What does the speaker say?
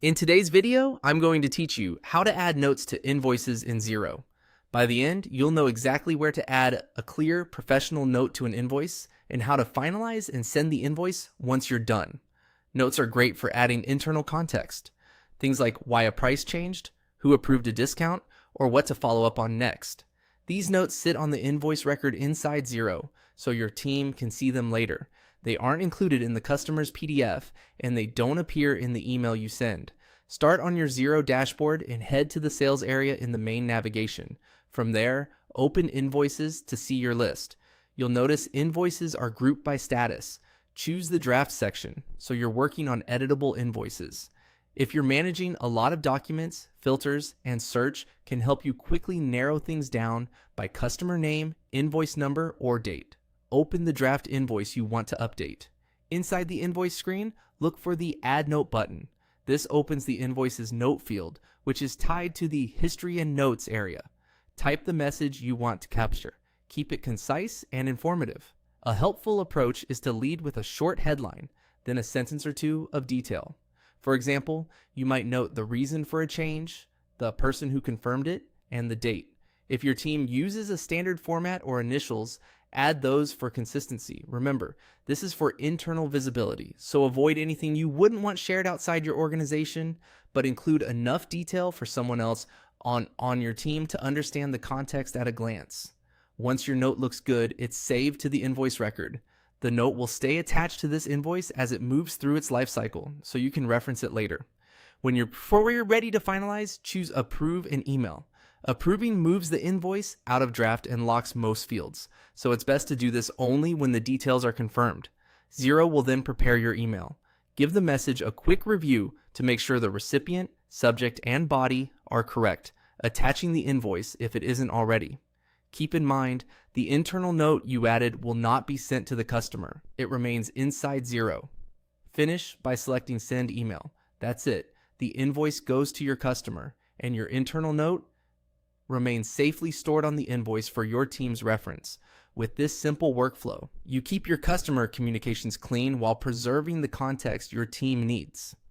In today's video, I'm going to teach you how to add notes to invoices in Xero. By the end, you'll know exactly where to add a clear, professional note to an invoice and how to finalize and send the invoice once you're done. Notes are great for adding internal context. Things like why a price changed, who approved a discount, or what to follow up on next. These notes sit on the invoice record inside Xero, so your team can see them later. They aren't included in the customer's PDF, and they don't appear in the email you send. Start on your Xero dashboard and head to the sales area in the main navigation. From there, open Invoices to see your list. You'll notice invoices are grouped by status. Choose the draft section, so you're working on editable invoices. If you're managing a lot of documents, filters and search can help you quickly narrow things down by customer name, invoice number, or date. Open the draft invoice you want to update. Inside the invoice screen, look for the Add Note button. This opens the invoice's note field, which is tied to the History and Notes area. Type the message you want to capture. Keep it concise and informative. A helpful approach is to lead with a short headline, then a sentence or two of detail. For example, you might note the reason for a change, the person who confirmed it, and the date. If your team uses a standard format or initials, add those for consistency. Remember, this is for internal visibility, so avoid anything you wouldn't want shared outside your organization, but include enough detail for someone else on your team to understand the context at a glance. Once your note looks good, it's saved to the invoice record. The note will stay attached to this invoice as it moves through its life cycle, so you can reference it later. Before you're ready to finalize, choose Approve and Email. Approving moves the invoice out of draft and locks most fields, so it's best to do this only when the details are confirmed. Xero will then prepare your email. Give the message a quick review to make sure the recipient, subject, and body are correct, attaching the invoice if it isn't already. Keep in mind, the internal note you added will not be sent to the customer. It remains inside Xero. Finish by selecting Send Email. That's it. The invoice goes to your customer, and your internal note remains safely stored on the invoice for your team's reference. With this simple workflow, you keep your customer communications clean while preserving the context your team needs.